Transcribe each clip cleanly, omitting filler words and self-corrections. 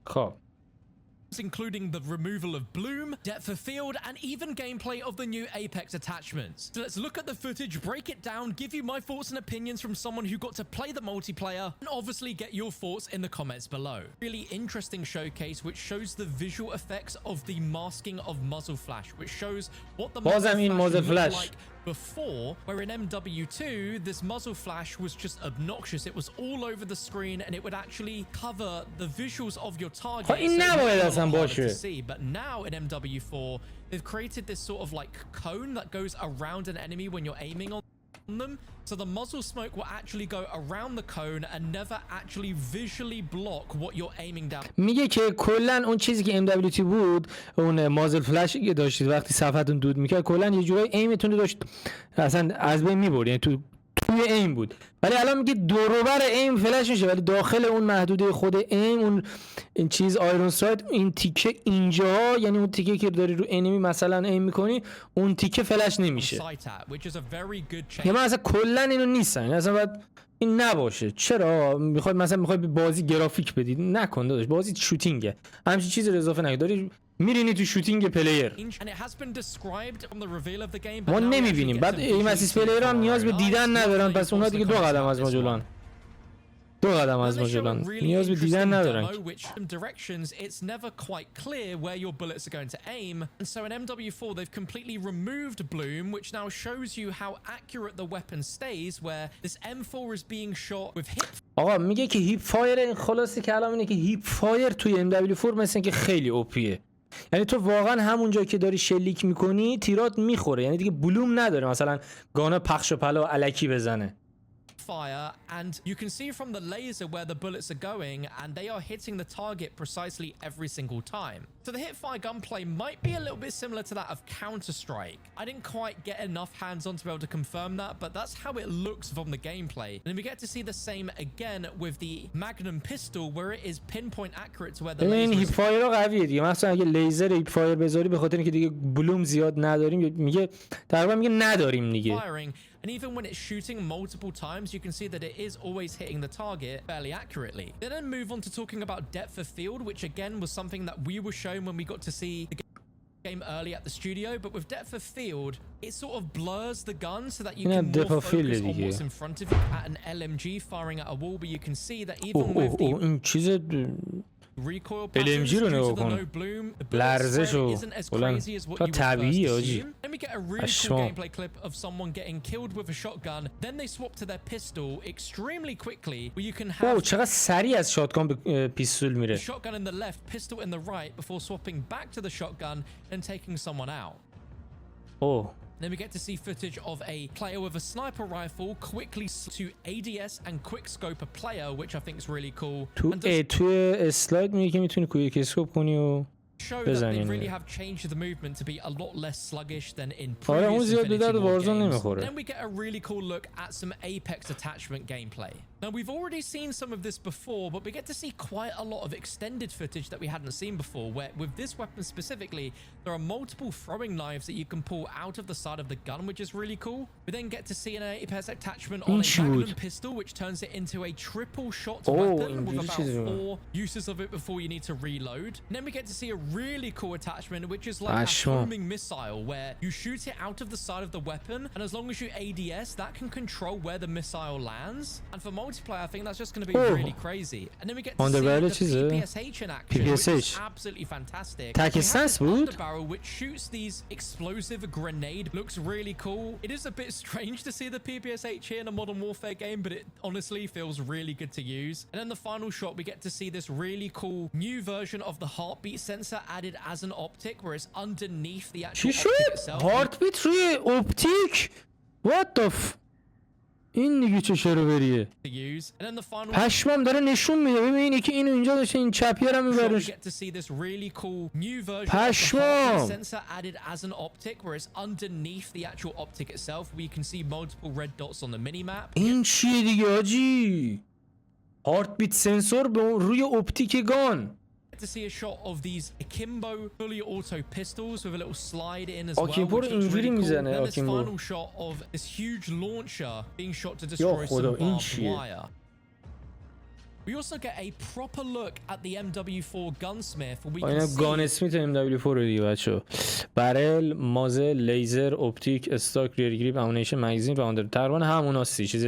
خب including the removal of bloom, depth of field, and even gameplay of the new Apex attachments. So let's look at the footage, break it down, give you my thoughts and opinions from someone who got to play the multiplayer, and obviously get your thoughts in the comments below. Really interesting showcase which shows the visual effects of the masking of muzzle flash, which shows what the muzzle flash looked like before, where in MW2 this muzzle flash was just obnoxious. It was all over the screen and it would actually cover the visuals of your target. To see. But now in MW4 they've created this sort of like cone that goes around an enemy when you're aiming on them, so the muzzle smoke will actually go around the cone and never actually visually block what you're aiming down. میگه که کلا اون چیزی که MW2 بود، اون مازل فلشی که داشتید وقتی صفحتون دود میکرد، کلا یه جورایی ایمتون رو داشت اصلا از بین میبرد، یعنی توی ایم بود. ولی الان میگه دور و بر ایم فلش میشه، ولی داخل اون محدوده خود ایم، اون این چیز آیرون سایت، این تیکه اینجا، یعنی اون تیکه که داری رو انمی مثلا ایم میکنی، اون تیکه فلش نمیشه. یعنی من اصلا کلا اینو نیستم، یعنی اصلا باید این نباشه. چرا میخوای به بازی گرافیک بدید؟ نکن داداش، بازی شوتینگه، همچین چیزی رو اضافه نکن. داری میرینی تو شوتینگ پلیر، ما نمیبینیم. بعد این اسیست پلیر هم نیاز به دیدن ندارن، پس اونا دیگه دو قدم از ما جلوان، دو قدم از ما جلوان، نیاز به دیدن ندارن. It's never quite clear where your bullets are going to aim, and so in MW4 they've completely removed bloom, which now shows you how accurate the weapon stays, where this M4 is being shot with hip. آقا میگه که هیپ فایر، خلاصه کلام اینه که هیپ فایر توی MW4 مثلا که خیلی اوپیه، یعنی تو واقعا همونجا که داری شلیک میکنی تیرات میخوره، یعنی دیگه بلوم نداره مثلا گانا پخش و پلا الکی بزنه. Fire, and you can see from the laser where the bullets are going, and they are hitting the target precisely every single time. So the hipfire gunplay might be a little bit similar to that of Counter-Strike. I didn't quite get enough hands-on to be able to confirm that, but that's how it looks from the gameplay. And then we get to see the same again with the Magnum pistol, where it is pinpoint accurate to where the laser is. این هیپفایر قویه دیگه، مثلا اگه لیزر هیپفایر بذاری به خاطر اینکه دیگه بلوم زیاد نداریم، میگه تقریبا میگه نداریم دیگه. And even when it's shooting multiple times, you can see that it is always hitting the target fairly accurately. They then move on to talking about depth of field, which again was something that we were shown when we got to see the game early at the studio. But with depth of field, it sort of blurs the gun so that you can more focus on what's in front of you. At an LMG firing at a wall, but you can see that even with the recoil LMG رو نگاه کن، لرزش و بلند تا طبیعی آجی. Then we get a really cool gameplay clip of someone getting killed with a shotgun. Then they swap to their pistol extremely quickly, where you can have چقدر سریع از شاتگان به پیستول میره. Shotgun in the left, pistol in the right, before swapping back to the shotgun and taking someone out. Then we get to see footage of a player with a sniper rifle quickly to ADS and quick scope a player, which I think is really cool. تو اسلاید میگه که میتونی کویک اسکوپ کنی و show that they really have changed the movement to be a lot less sluggish than in previous Infinity War games. Then we get a really cool look at some Apex attachment gameplay. Now we've already seen some of this before, but we get to see quite a lot of extended footage that we hadn't seen before, where with this weapon specifically, there are multiple throwing knives that you can pull out of the side of the gun, which is really cool. We then get to see an Apex attachment on a Magnum pistol, which turns it into a triple shot weapon with about 4 uses of it before you need to reload. And then we get to see a really cool attachment, which is like a homing missile, where you shoot it out of the side of the weapon, and as long as you ADS, that can control where the missile lands. And for multiplayer, I think that's just going to be really crazy. And then we get to see the PPSH in action, which is absolutely fantastic. The barrel which shoots these explosive grenade looks really cool. It is a bit strange to see the PPSH here in a Modern Warfare game, but it honestly feels really good to use. And then the final shot, we get to see this really cool new version of the heartbeat sensor added as an optic, where it's underneath the actual optic itself. Heartbeat روی optic? What the f... این دیگه چه شروریه؟ پشمام داره نشون میده، ببینی که اینو اینجا داشته، این چپیه رو میبرش. پشمام این چیه دیگه آجی؟ هارتبیت سنسور روی اپتیک گان. To see a shot of these akimbo fully auto pistols with a little slide in as well, which looks really cool. Then this final shot of this huge launcher being shot to destroy some barbed wire. We also get a proper look at the MW4 Gunsmith. We can اینا see گانسمیت MW4 رو دیگه بچه‌ها. برل، مازل، لیزر، اپتیک، استاک، ریر گریپ، امونیشن، مگزین و آندر. تقریبا هموناست، چیز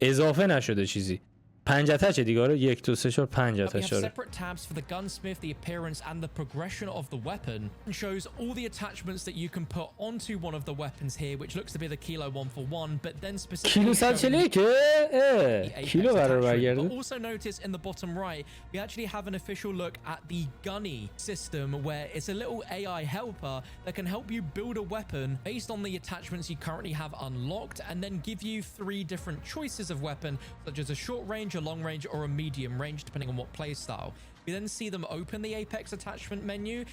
اضافه نشده چیزی. 5 اتچ دیگه آره 1 2 3 4 5 اتچ آره. separate tabs for the gunsmith, the appearance and the progression of the weapon, and shows all the attachments that you can put onto one of the weapons here, which looks to be the Kilo 141, but then specifically کیلو 141 کیلو قرار برگرده. Also notice in the bottom right we actually have an official look at the gunny system, where it's a little AI helper that can help you build a weapon based on the attachments you currently have unlocked, and then give you 3 different choices of weapon, such as a short range, a long range or a medium range, depending on what play style. We then see them open the Apex attachment menu.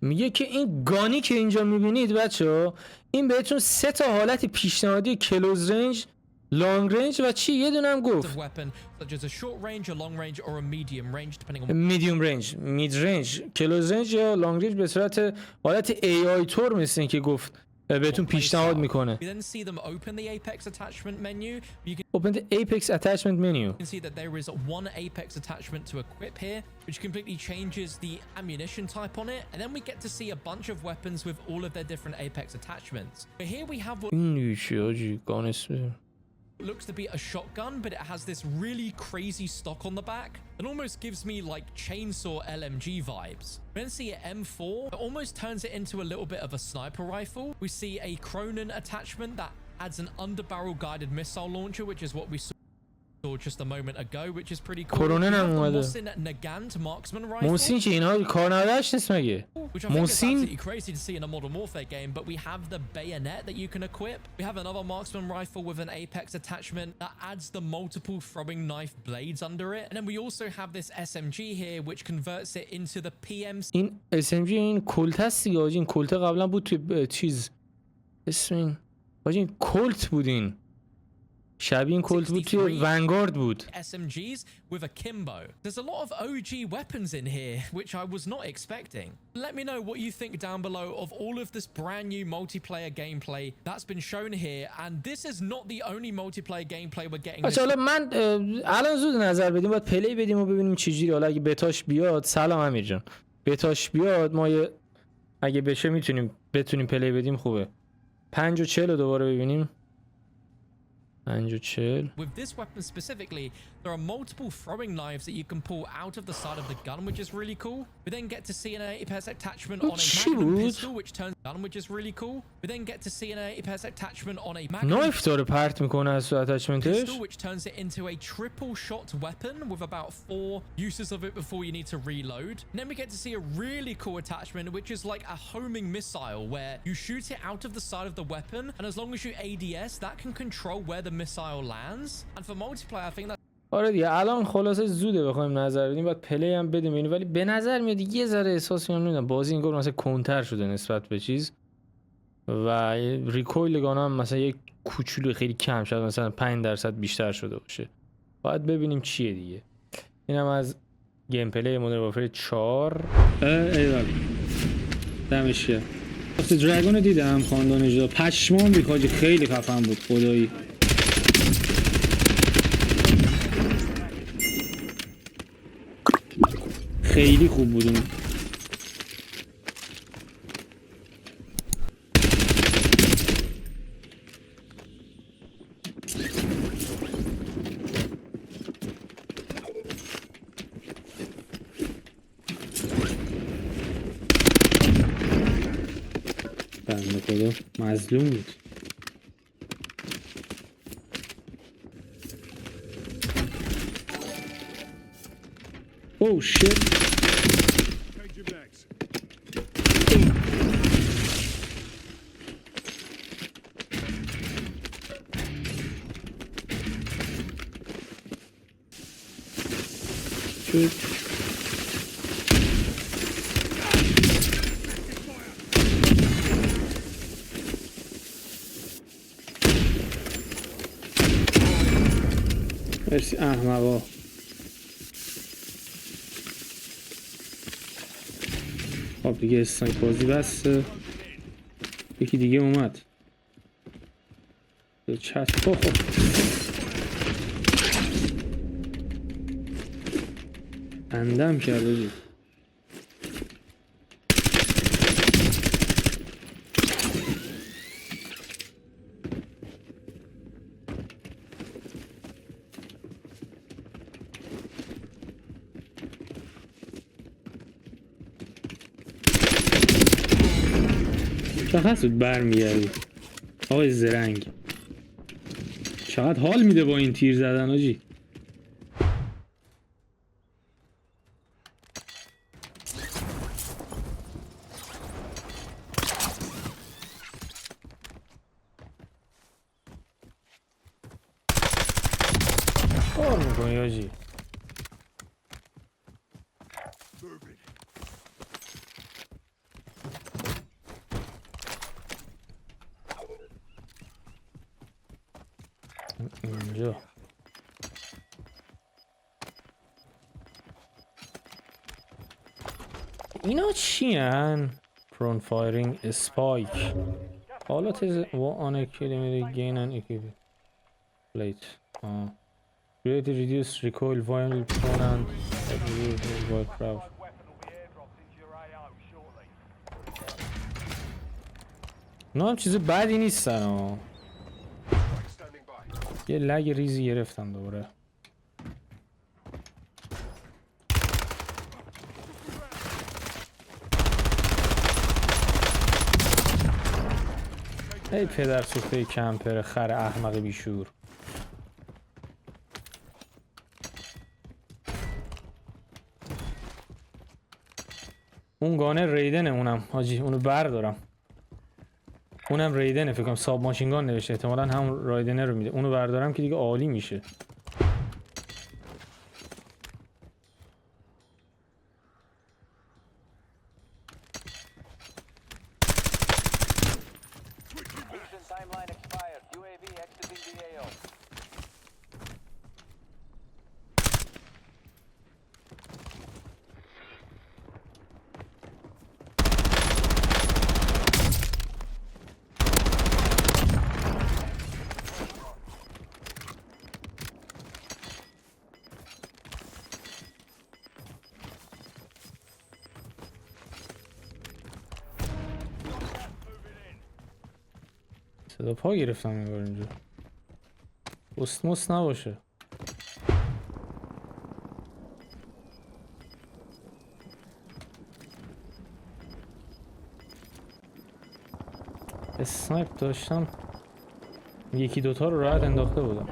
میگه که این گانی که اینجا میبینید بچه‌ها، این بهتون 3 تا حالت پیشنهادی کلوز رنج، لانگ رنج و چی یه دونه هم گفت میدیوم رنج، مید رنج، کلوز رنج یا لانگ رنج به صورت حالت AI تور مثل این که گفت بهتون پیشنهاد میکنه. Open the Apex attachment menu. Open the Apex attachment menu. You can see that there is one Apex attachment to equip here, which completely changes the ammunition type on it, and then we get to see a bunch of weapons with all of their different Apex attachments. But here we have what looks to be a shotgun, but it has this really crazy stock on the back. It almost gives me like chainsaw LMG vibes. We then see an M4. It almost turns it into a little bit of a sniper rifle. We see a Cronin attachment that adds an underbarrel guided missile launcher, which is what we saw just a moment ago, which is pretty cool. Cronin هم اومده. Nagant marksman rifle. موسین که اینها کار نداشت نیست مگه؟ Which I think is absolutely crazy to see in a Modern Warfare game, but we have the bayonet that you can equip. We have another marksman rifle with an Apex attachment that adds the multiple throwing knife blades under it. And then we also have this SMG here, which converts it into the PMC. این SMG این کلت هست دیگه آجی، این کلت قبلا بود توی چیز اسم این آجی این کلت بود، این شبیه این کلت بود توی ونگارد بود. SMGs with a Kimbo. There's a lot of OG weapons in here, which I was not expecting. Let me know what you think down below of all of this brand new multiplayer gameplay that's been shown here, and this is not the only multiplayer gameplay we're getting. حالا من الان زود نظر بدیم، باید پلی بدیم و ببینیم چه جوری. حالا اگه بتاش بیاد، سلام امیر جان، بتاش بیاد ما اگه بشه بتونیم پلی بدیم. خوبه 5 و 40 رو دوباره ببینیم. With this weapon specifically, there are multiple throwing knives that you can pull out of the side of the gun, which is really cool. We then get to see an Apex attachment on a magnum pistol, which turns gun, which is really cool. We then get to see an Apex attachment on a magnum نایف داره پرت میکنه از اتچمنتش، which turns it into a triple shot weapon with about 4 uses of it before you need to reload. And then we get to see a really cool attachment, which is like a homing missile where you shoot it out of the side of the weapon, and as long as you ADS, that can control where the missile lands. And for multiplayer, I think that آره دیگه الان خلاصه زوده بخوایم نظر بدیم، باید پلی هم بدیم اینو، ولی به نظر میاد یه ذره احساسی هم نمیدونم بازی انگار مثلا کنتر شده نسبت به چیز، و ریکویل گانا هم مثلا یک کوچولو خیلی کم شد، مثلا 5% بیشتر شده باشه. باید ببینیم چیه دیگه. اینم از گیمپلی مدرن وارفر 4. ایول دمش گرم. وقتی دراگون رو دیدم خاندان اجرا پشمام ریخاجی، خیلی خفن بود خدایی. خیلی خوب بود اون. بنده خدا مظلوم بود. Oh shit. Shoot. مرسی احمقا. خب دیگه اسنایپ بازی بسته. یکی دیگه اومد. چت خب خندم کرد آجی. چقدر بود برمیگردی آقای زرنگ. چقدر حال میده با این تیر زدن آجی. کار میکنی آجی. اینجا اینا چی هن؟ پرون فایرینگ اسپایک حالات آن کلیمه گین ان اکیبی پلیت create reduce recoil while prone and while crouch. نه هم چیز بدی نیستن ها. یه لگ ریزی گرفتم دوباره. ای پدر سوخته کمپر خر احمق بیشور. اون گانه ریدنه اونم حاجی، اونو بردارم. اونم ریدنه فکر کنم، ساب ماشینگان نوشته، احتمالاً هم رایدنه رو میده. اونو بردارم که دیگه عالی میشه. صدا پا گرفتم انگار اینجا. اسموس نباشه. اسنایپ داشتم، یکی دوتا رو راحت انداخته بودم.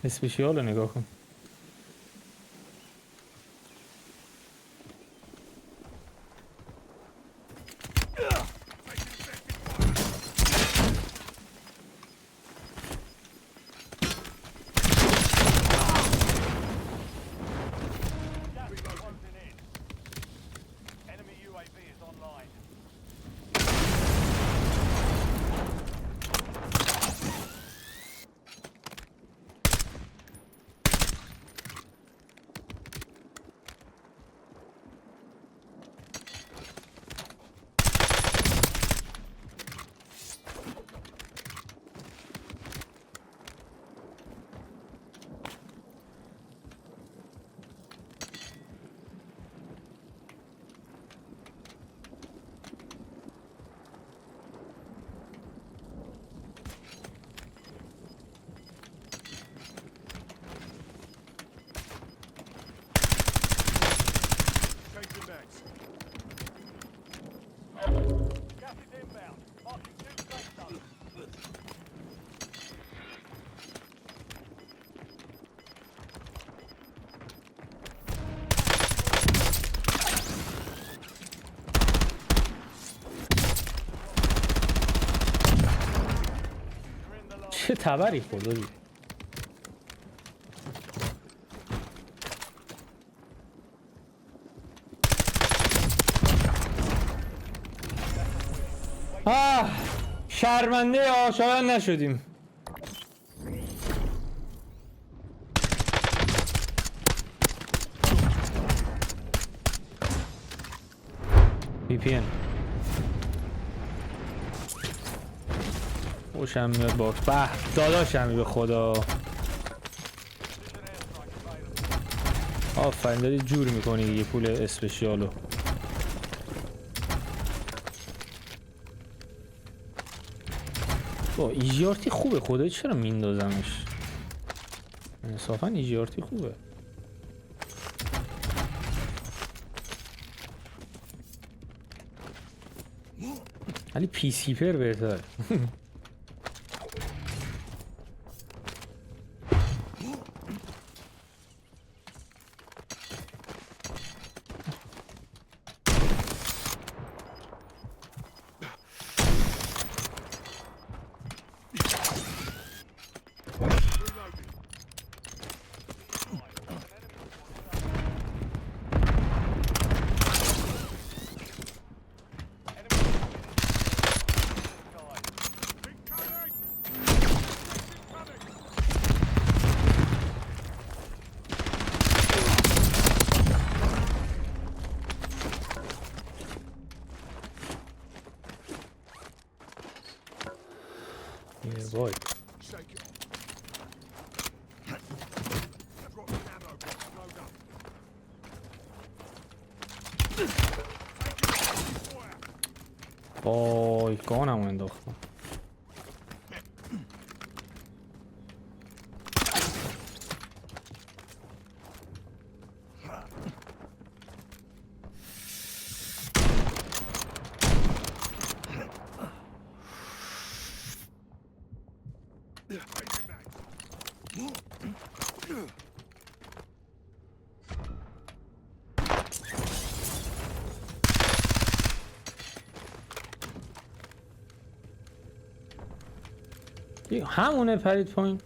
اسپیشیال رو نگاه کن. چه تبری خدایی. شرمنده آشایان نشدیم. VPN خوشم میاد باکس. به داداشمی به خدا. آفرین داری جور میکنی دیگه پول اسپشیالو. با ایجیارتی خوبه خدایی چرا میندازمش؟ انصافا ایجیارتی خوبه. ولی پی سی پر بهتره. وای وای گانم انداختم. همونه پرید پایین.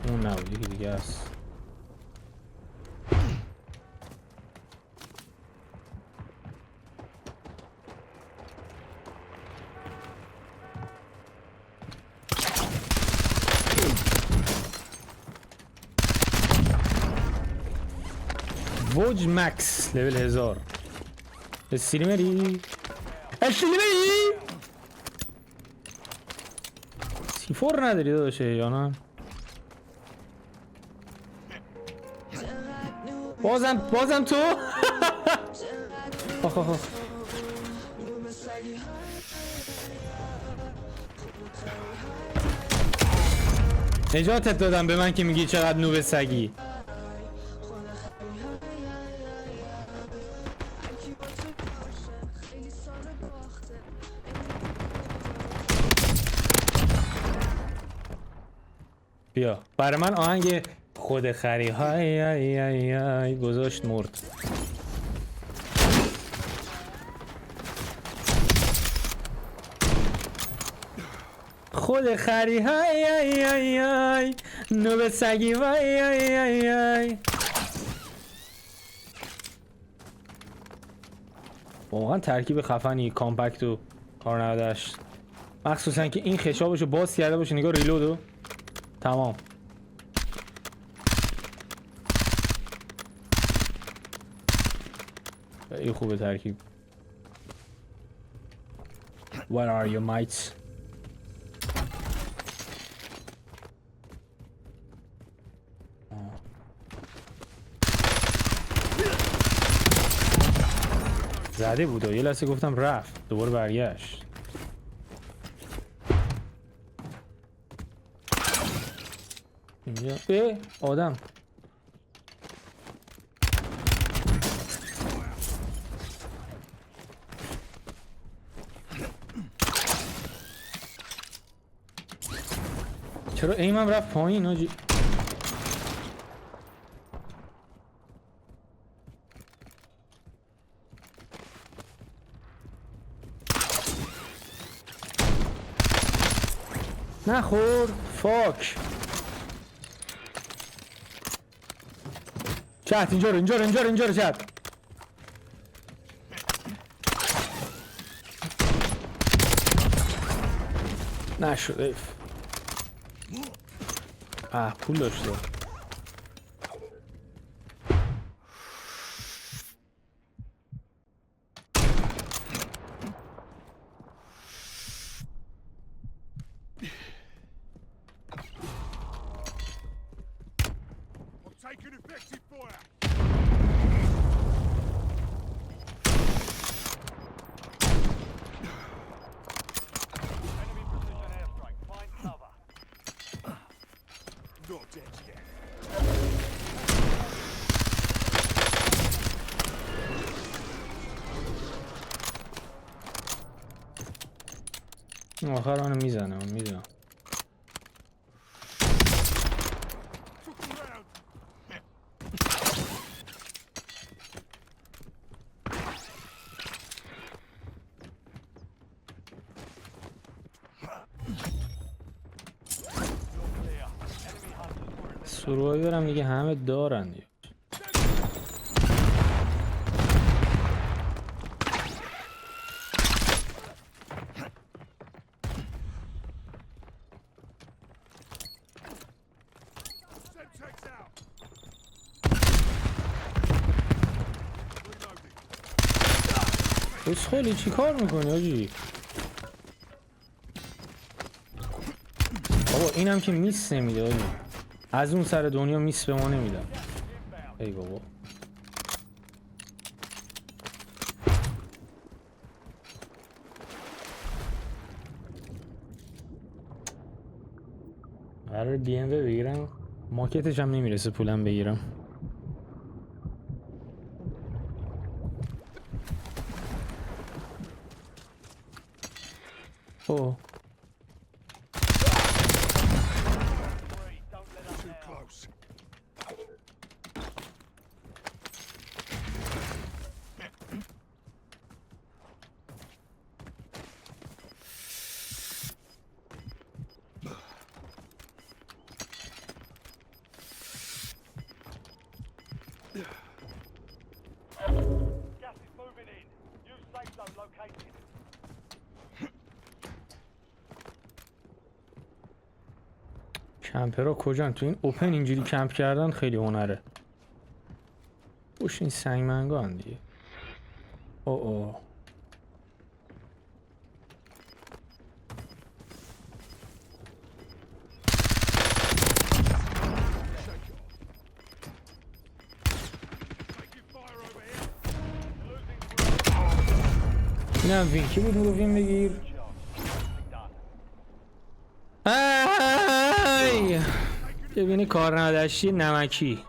اون نبود یکی دیگه است. ووج مکس لول 1000. استریمری؟ استریمری؟ سیفور نداری داداشه یا نه؟ بازم تو؟ آخ آخ آخ. نجاتت دادم به من که میگی چقدر نوب سگی. بیا برای من آهنگ خود خری های ای ای ای گذاشت مرد. خود خری های ای ای ای نوب سگی وای ای ای ای. واقعا ترکیب خفنی کامپکت و کار 98 مخصوصا که این خشابشو باز کرده باشه. نگاه ریلودو تمام. خیلی خوبه ترکیب. Where are you mates? زده بود یه لحظه گفتم رفت دوباره برگشت. اینجا آدم چرا ایمم رفت پایین آجی؟ نخور فاک. چت اینجا رو چت. نشد ایف. پول داشته. آخر منو میزنه من میدونم. سروایورم دیگه همه دارن دیگه. خیلی چی کار میکنی آجی؟ بابا اینم که میس نمیده آجی. از اون سر دنیا میس به ما نمیدن. ای بابا قرار بی ام بگیرم. ماکتش هم نمیرسه پولم بگیرم. اوه کمپرها کجان؟ تو این اوپن اینجوری کمپ کردن خیلی هنره. بوش این سنگمنگان دیگه. اوه اینم وینکی بود رو وین بگیر. ببینی کار نداشتی نمکی.